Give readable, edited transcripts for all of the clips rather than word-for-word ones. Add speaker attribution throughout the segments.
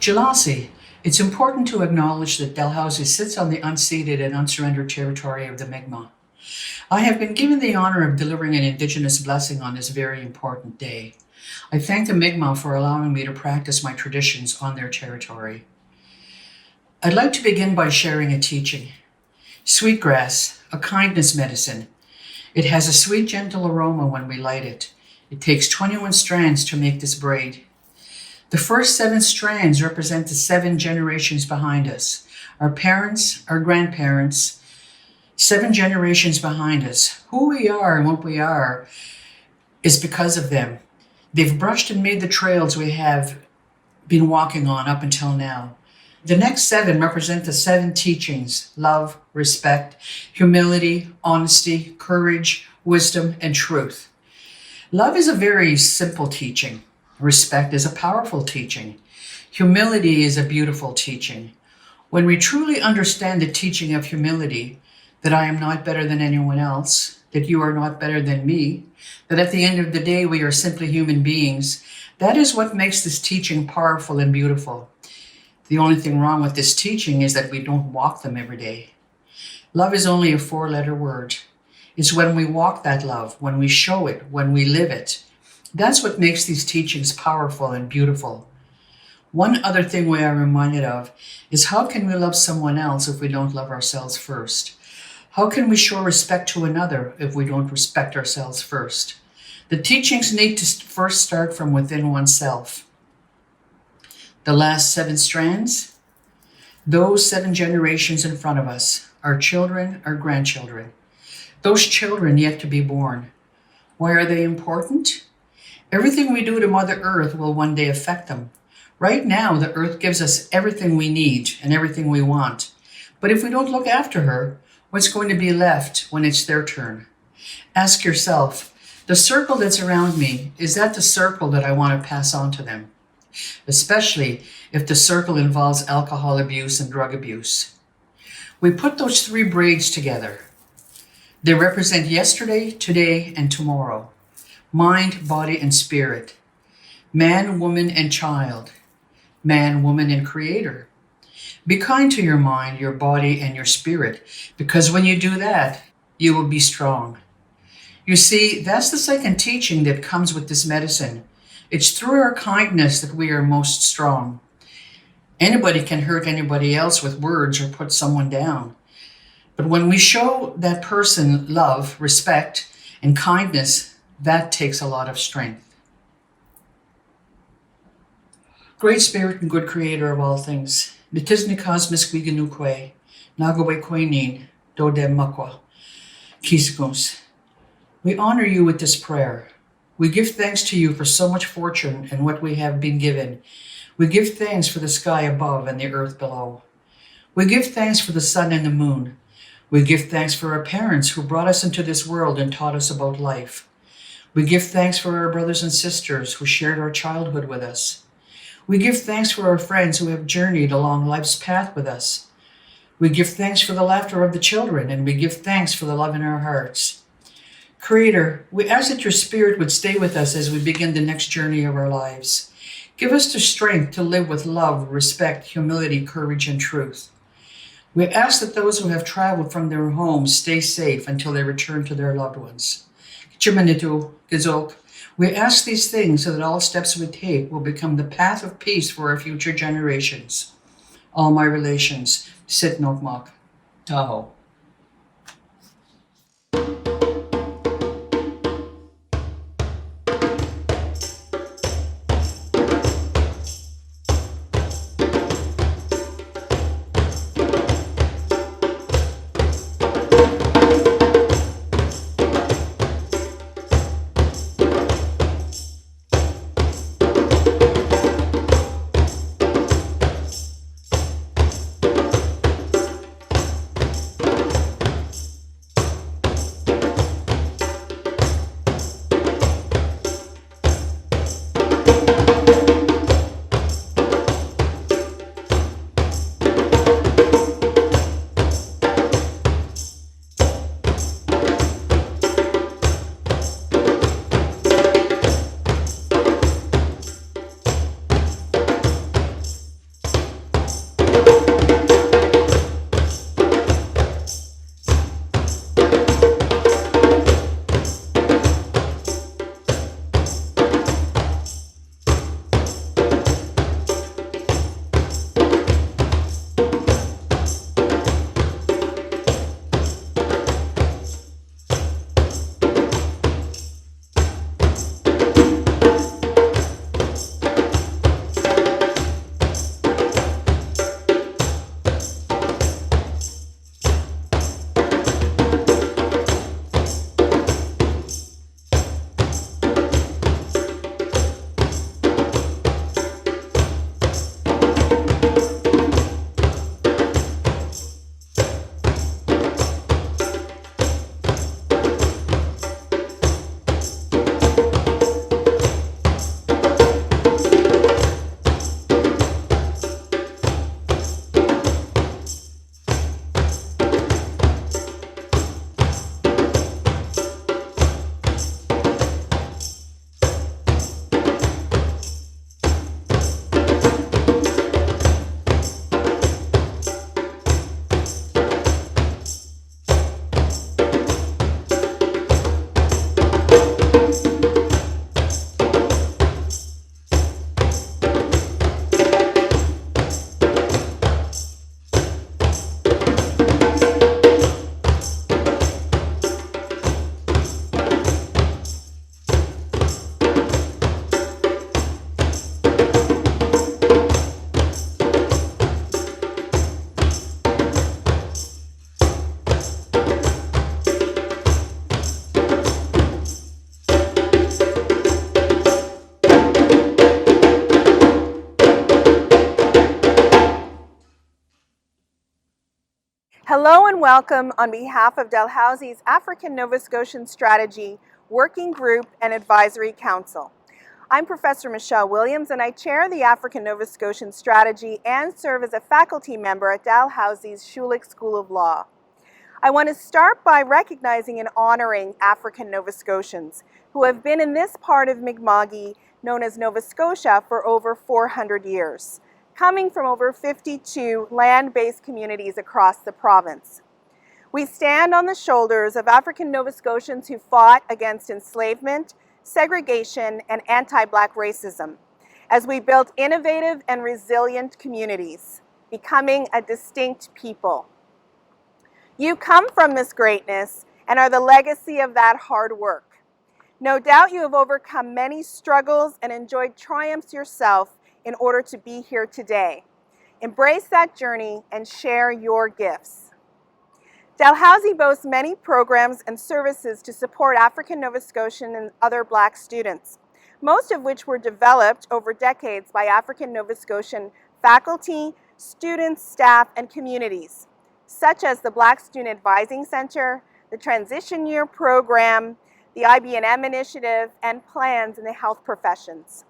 Speaker 1: Dalhousie. It's important to acknowledge that Dalhousie sits on the unceded and unsurrendered territory of the Mi'kmaq. I have been given the honor of delivering an Indigenous blessing on this very important day. I thank the Mi'kmaq for allowing me to practice my traditions on their territory. I'd like to begin by sharing a teaching. Sweetgrass, a kindness medicine. It has a sweet, gentle aroma when we light it. It takes 21 strands to make this braid. The first 7 strands represent the 7 generations behind us. Our parents, our grandparents, 7 generations behind us. Who we are and what we are is because of them. They've brushed and made the trails we have been walking on up until now. The next 7 represent the 7 teachings: love, respect, humility, honesty, courage, wisdom, and truth. Love is a very simple teaching. Respect is a powerful teaching. Humility is a beautiful teaching. When we truly understand the teaching of humility, that I am not better than anyone else, that you are not better than me, that at the end of the day we are simply human beings, that is what makes this teaching powerful and beautiful. The only thing wrong with this teaching is that we don't walk them every day. Love is only a 4-letter word. It's when we walk that love, when we show it, when we live it. That's what makes these teachings powerful and beautiful. One other thing we are reminded of is how can we love someone else if we don't love ourselves first? How can we show respect to another if we don't respect ourselves first? The teachings need to first start from within oneself. The last 7 strands, those 7 generations in front of us, our children, our grandchildren, those children yet to be born. Why are they important? Everything we do to Mother Earth will one day affect them. Right now, the Earth gives us everything we need and everything we want. But if we don't look after her, what's going to be left when it's their turn? Ask yourself, the circle that's around me, is that the circle that I want to pass on to them? Especially if the circle involves alcohol abuse and drug abuse. We put those 3 braids together. They represent yesterday, today, and tomorrow. Mind, body, and spirit. Man, woman, and child. Man, woman, and creator. Be kind to your mind, your body, and your spirit, because when you do that, you will be strong. You see, that's the second teaching that comes with this medicine. It's through our kindness that we are most strong. Anybody can hurt anybody else with words or put someone down. But when we show that person love, respect, and kindness, that takes a lot of strength. Great Spirit and good Creator of all things, Nitisnikas Miskwiganukwe, Nagawe Quenin, Dodem Makwa, Kiskos. We honor you with this prayer. We give thanks to you for so much fortune and what we have been given. We give thanks for the sky above and the earth below. We give thanks for the sun and the moon. We give thanks for our parents who brought us into this world and taught us about life. We give thanks for our brothers and sisters who shared our childhood with us. We give thanks for our friends who have journeyed along life's path with us. We give thanks for the laughter of the children, and we give thanks for the love in our hearts. Creator, we ask that your Spirit would stay with us as we begin the next journey of our lives. Give us the strength to live with love, respect, humility, courage, and truth. We ask that those who have traveled from their homes stay safe until they return to their loved ones. We ask these things so that all steps we take will become the path of peace for our future generations. All my relations, Sit Nokmak, Tahoe.
Speaker 2: Hello and welcome on behalf of Dalhousie's African Nova Scotian Strategy Working Group and Advisory Council. I'm Professor Michelle Williams and I chair the African Nova Scotian Strategy and serve as a faculty member at Dalhousie's Schulich School of Law. I want to start by recognizing and honoring African Nova Scotians who have been in this part of Mi'kma'ki, known as Nova Scotia, for over 400 years. Coming from over 52 land-based communities across the province. We stand on the shoulders of African Nova Scotians who fought against enslavement, segregation, and anti-Black racism, as we built innovative and resilient communities, becoming a distinct people. You come from this greatness and are the legacy of that hard work. No doubt you have overcome many struggles and enjoyed triumphs yourself in order to be here today. Embrace that journey and share your gifts. Dalhousie boasts many programs and services to support African Nova Scotian and other Black students, most of which were developed over decades by African Nova Scotian faculty, students, staff, and communities, such as the Black Student Advising Center, the Transition Year Program, the IB&M Initiative, and plans in the health professions.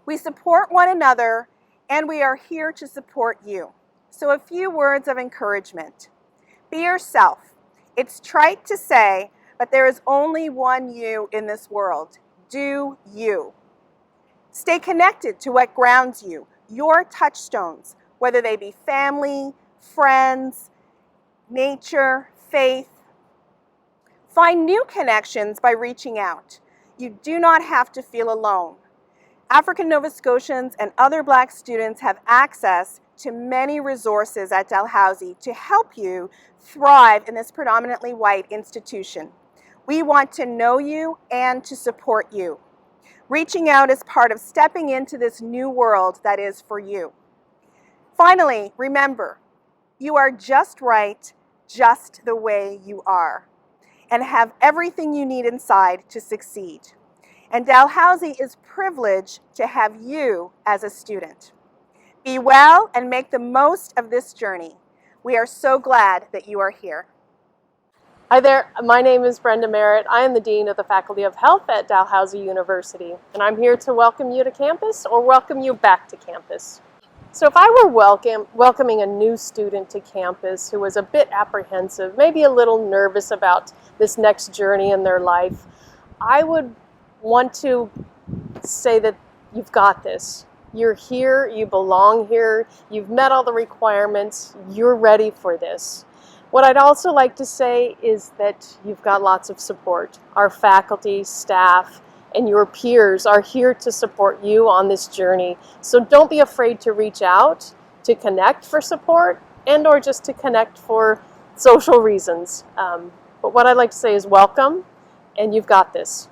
Speaker 2: We support one another, and we are here to support you. So a few words of encouragement. Be yourself. It's trite to say, but there is only one you in this world. Do you. Stay connected to what grounds you, your touchstones, whether they be family, friends, nature, faith. Find new connections by reaching out. You do not have to feel alone. African Nova Scotians and other Black students have access to many resources at Dalhousie to help you thrive in this predominantly white institution. We want to know you and to support you. Reaching out is part of stepping into this new world that is for you. Finally, remember, you are just right, just the way you are, and have everything you need inside to succeed. And Dalhousie is privileged to have you as a student. Be well and make the most of this journey. We are so glad that you are here.
Speaker 3: Hi there, my name is Brenda Merritt. I am the Dean of the Faculty of Health at Dalhousie University, and I'm here to welcome you to campus or welcome you back to campus. So if I were welcoming a new student to campus who was a bit apprehensive, maybe a little nervous about this next journey in their life, I would want to say that you've got this. You're here, you belong here, you've met all the requirements, you're ready for this. What I'd also like to say is that you've got lots of support. Our faculty, staff, and your peers are here to support you on this journey. So don't be afraid to reach out, to connect for support, and or just to connect for social reasons. But what I'd like to say is welcome, and you've got this.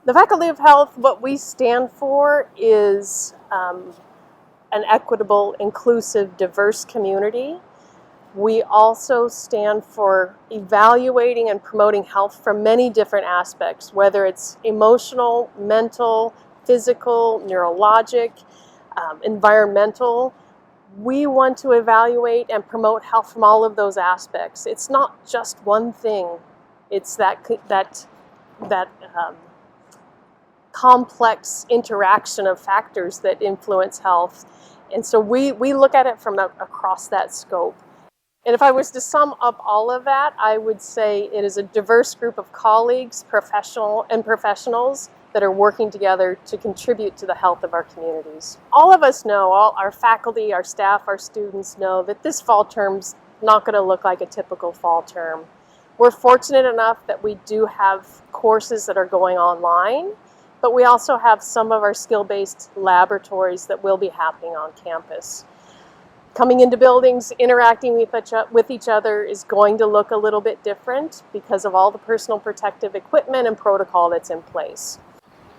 Speaker 3: The Faculty of Health, what we stand for is an equitable, inclusive, diverse community. We also stand for evaluating and promoting health from many different aspects, whether it's emotional, mental, physical, neurologic, environmental. We want to evaluate and promote health from all of those aspects. It's not just one thing. It's that complex interaction of factors that influence health. And so we look at it from across that scope. And if I was to sum up all of that, I would say it is a diverse group of colleagues, professionals that are working together to contribute to the health of our communities. All of us know, all our faculty, our staff, our students know that this fall term's not going to look like a typical fall term. We're fortunate enough that we do have courses that are going online, but we also have some of our skill-based laboratories that will be happening on campus. Coming into buildings, interacting with each other is going to look a little bit different because of all the personal protective equipment and protocol that's in place.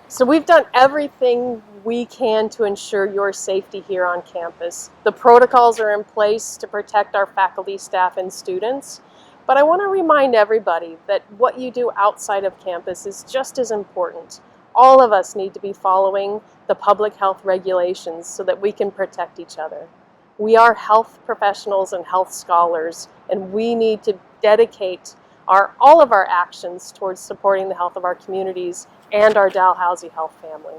Speaker 3: So we've done everything we can to ensure your safety here on campus. The protocols are in place to protect our faculty, staff, and students. But I want to remind everybody that what you do outside of campus is just as important. All of us need to be following the public health regulations so that we can protect each other. We are health professionals and health scholars, and we need to dedicate all of our actions towards supporting the health of our communities and our Dalhousie health family.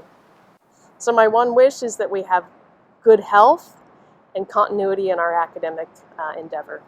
Speaker 3: So my one wish is that we have good health and continuity in our academic endeavor.